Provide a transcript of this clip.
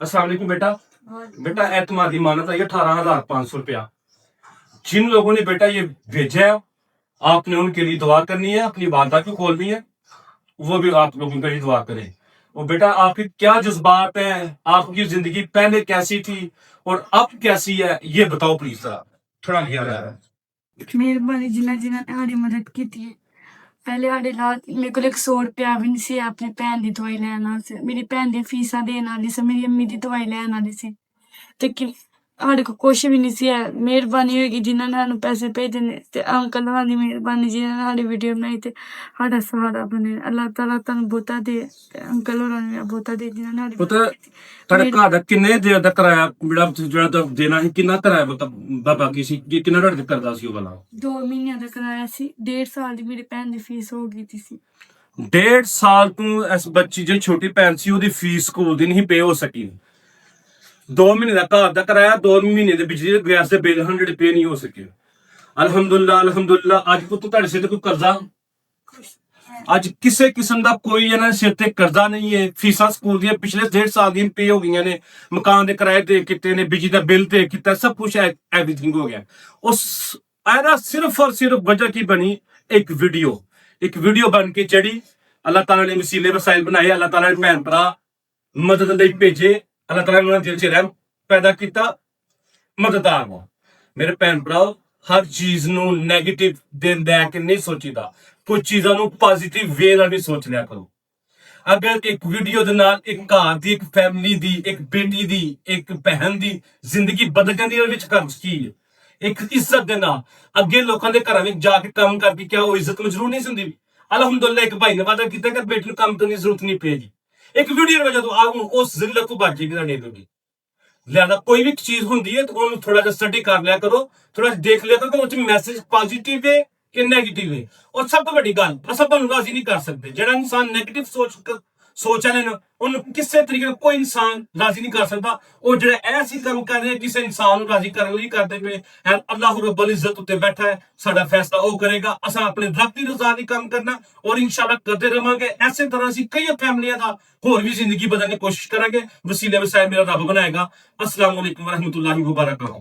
अस्सलाम वालेकुम बेटा। बेटा ए तुम्हारी मानत आई 18,500 रुपया। जिन लोगों ने बेटा ये भेजा है, आपने उनके लिए दुआ करनी है, अपनी वालदा को खोलनी है, वो भी आप लोगों के लिए दुआ करें। और बेटा आपके क्या जज्बात हैं, आपकी जिंदगी पहले कैसी थी और अब कैसी है, ये बताओ प्लीज जरा थोड़ा ख्याल है। मेहरबानी जिन्हें जिन्हें साड़ी मदद की थी। पहले साढ़े लात मेरे को 100 रुपया भी नहीं सी अपनी भैन की दवाई लैन वास्ते। मेरी भैन दी फीसां देन वाली सी, मेरी अम्मी दी दवाई लैन वाली सी, लेकिन साढ़े को कुछ भी नहीं सी है। मेहरबानी होगी जिन्होंने सानू पैसे भेजे ने, ते अंकल होरां दी मेहरबानी जिन्होंने साडी वीडियो बनाई ते साडा सहारा बने। अल्लाह ताला तुहानू बहुता दे, ते अंकल होरां नू बहुता दे जिन्होंने साडी पुत्र ਤੁਹਾਡੇ ਘਰ ਦਾ ਕਿੰਨੇ ਦੇਰ ਦਾ ਕਿਰਾਇਆ ਜਿਹੜਾ ਦੇਣਾ ਸੀ, ਕਿੰਨਾ ਕਿਰਾਇਆ ਬਾਬਾ ਕੀ ਸੀ, ਕਿੰਨਾ ਤੁਹਾਡੇ ਕਰਦਾ ਸੀ ਉਹ ਵਾਲਾ? 2 ਮਹੀਨਿਆਂ ਦਾ ਕਰਾਇਆ ਸੀ। 1.5 ਸਾਲ ਦੀ ਮੇਰੀ ਭੈਣ ਦੀ ਫੀਸ ਹੋ ਗਈ ਸੀ। 1.5 ਸਾਲ ਤੋਂ ਇਸ ਬੱਚੀ ਜਿਹੜੀ ਛੋਟੀ ਭੈਣ ਸੀ ਉਹਦੀ ਫੀਸ ਸਕੂਲ ਦੀ ਨਹੀਂ ਪੇ ਹੋ ਸਕੀ। 2 ਮਹੀਨੇ ਦਾ ਘਰ ਦਾ ਕਿਰਾਇਆ, 2 ਮਹੀਨੇ ਦੇ ਬਿਜਲੀ ਦੇ ਗੈਸ ਦੇ ਬਿੱਲ ਹਨ ਜਿਹੜੇ ਪੇ ਨਹੀਂ ਹੋ ਸਕੇ। ਅਲਹਮਦੁਲਿਲਾ ਅੱਜ ਪੁੱਤ ਤੁਹਾਡੇ ਸਿਰ ਤੇ ਕੋਈ ਕਰਜ਼ਾ, ਅੱਜ ਕਿਸੇ ਕਿਸਮ ਦਾ ਕੋਈ ਇਹਨਾਂ ਸਿਰ ਤੇ ਕਰਜ਼ਾ ਨਹੀਂ ਹੈ। ਫੀਸਾਂ ਸਕੂਲ ਦੀਆਂ ਪਿਛਲੇ 1.5 ਸਾਲ ਦੀਆਂ ਪੇ ਹੋ ਗਈਆਂ ਨੇ, ਮਕਾਨ ਦੇ ਕਿਰਾਏ ਤੇ ਕੀਤੇ ਨੇ, ਬਿਜਲੀ ਦਾ ਬਿੱਲ ਤੇ ਕੀਤਾ, ਸਭ ਕੁਝ ਐਵਰੀਥਿੰਗ ਹੋ ਗਿਆ। ਉਸ ਇਹਦਾ ਸਿਰਫ ਔਰ ਸਿਰਫ ਵਜ੍ਹਾ ਕੀ ਬਣੀ? ਇੱਕ ਵੀਡੀਓ ਬਣ ਕੇ ਚੜੀ। ਅੱਲਾਹ ਤਾਲਾ ਨੇ ਵਸੀਲੇ ਵਸਾਇਲ ਬਣਾਏ, ਅੱਲਾਹ ਤਾਲਾ ਨੇ ਭੈਣ ਭਰਾ ਮਦਦ ਲਈ ਭੇਜੇ, ਅੱਲਾਹ ਤਾਲਾ ਨੇ ਉਹਨਾਂ ਦਿਲ 'ਚ ਰਹਿਮ ਪੈਦਾ ਕੀਤਾ, ਮਦਦਗਾਰ ਹੋ। ਮੇਰੇ ਭੈਣ ਭਰਾਓ, ਹਰ ਚੀਜ਼ ਨੂੰ ਨੈਗੇਟਿਵ ਦੇ ਲੈ ਕੇ ਨਹੀਂ ਸੋਚੀਦਾ, ਕੁਝ ਚੀਜ਼ਾਂ ਨੂੰ ਪੋਜ਼ਿਟਿਵ ਵੇ ਨਾਲ ਵੀ ਸੋਚ ਲਿਆ ਕਰੋ। ਅਗਰ ਇੱਕ ਵੀਡੀਓ ਦੇ ਨਾਲ ਇੱਕ ਘਰ ਦੀ, ਇੱਕ ਫੈਮਿਲੀ ਦੀ, ਇੱਕ ਬੇਟੀ ਦੀ, ਇੱਕ ਭੈਣ ਦੀ ਜ਼ਿੰਦਗੀ ਬਦਲ ਜਾਂਦੀ ਹੈ, ਉਹਦੇ ਵਿੱਚ ਘਰ ਕੀ ਹੈ? ਇੱਕ ਇੱਜ਼ਤ ਦੇ ਨਾਲ ਅੱਗੇ ਲੋਕਾਂ ਦੇ ਘਰਾਂ ਵਿੱਚ ਜਾ ਕੇ ਕੰਮ ਕਰਕੇ ਕਿਆ ਉਹ ਇੱਜ਼ਤ ਨੂੰ ਜ਼ਰੂਰ ਨਹੀਂ ਹੁੰਦੀ? ਅਲਹਮਦੁਲਿਲਾ ਇੱਕ ਭਾਈ ਨੇ ਵਾਅਦਾ ਕੀਤਾ ਕਿ ਬੇਟੀ ਨੂੰ ਕੰਮ ਕਰਨ ਦੀ ਜ਼ਰੂਰਤ ਨਹੀਂ ਪਏਗੀ। ਇੱਕ ਵੀਡੀਓ ਦੀ ਵਜ੍ਹਾ ਤੋਂ ਆ ਉਸ ਜ਼ਿਲਤ ਤੋਂ ਬਚ ਜਾਏਗੀ ਤੁਹਾਡੀ ਜ਼ਿੰਦਗੀ। ਲਿਆਦਾ ਕੋਈ ਵੀ ਚੀਜ਼ ਹੁੰਦੀ ਹੈ ਤਾਂ ਉਹਨੂੰ ਥੋੜਾ ਜਿਹਾ ਸਟੱਡੀ ਕਰ ਲਿਆ ਕਰੋ, ਥੋੜਾ ਦੇਖ ਲਿਆ ਕਰੋ ਕਿ ਉਹ 'ਚ ਮੈਸੇਜ ਪੋਜ਼ਿਟਿਵ ਹੈ ਕਿ ਨੈਗੇਟਿਵ ਹੈ। ਔਰ ਸਭ ਤੋਂ ਵੱਡੀ ਗੱਲ, ਬਸ ਆਪਾਂ ਨੂੰ ਰਾਜ਼ੀ ਨਹੀਂ ਕਰ ਸਕਦੇ। ਜਿਹੜਾ ਇਨਸਾਨ ਨੈਗੇਟਿਵ ਸੋਚ ਵਾਲੇ ਨੇ ਉਹਨੂੰ ਕਿਸੇ ਤਰੀਕੇ ਨਾਲ ਕੋਈ ਇਨਸਾਨ ਰਾਜ਼ੀ ਨਹੀਂ ਕਰ ਸਕਦਾ। ਉਹ ਜਿਹੜਾ ਐਸੀ ਕੰਮ ਕਰ ਰਹੇ ਕਿਸੇ ਇਨਸਾਨ ਨੂੰ ਰਾਜ਼ੀ ਕਰਨ ਲਈ ਕਰਦੇ ਪਏ, ਅੱਲਾਹ ਰੱਬੁਲ ਇੱਜ਼ਤ ਉੱਤੇ ਬੈਠਾ ਹੈ, ਸਾਡਾ ਫੈਸਲਾ ਉਹ ਕਰੇਗਾ। ਅਸਾਂ ਆਪਣੇ ਰੱਬ ਦੀ ਰਜ਼ਾ ਲਈ ਕੰਮ ਕਰਨਾ ਔਰ ਇਨਸ਼ਾਅੱਲਾ ਕਰਦੇ ਰਵਾਂਗੇ। ਐਸੇ ਤਰ੍ਹਾਂ ਅਸੀਂ ਕਈ ਫੈਮਲੀਆਂ ਦਾ ਹੋਰ ਵੀ ਜ਼ਿੰਦਗੀ ਬਦਲਣ ਦੀ ਕੋਸ਼ਿਸ਼ ਕਰਾਂਗੇ। ਵਸੀਲੇ ਵਸਾਇਲ ਮੇਰਾ ਰੱਬ ਬਣਾਏਗਾ। अस्सलाम वालेकुम व रहमतुल्लाहि व बरकातहू।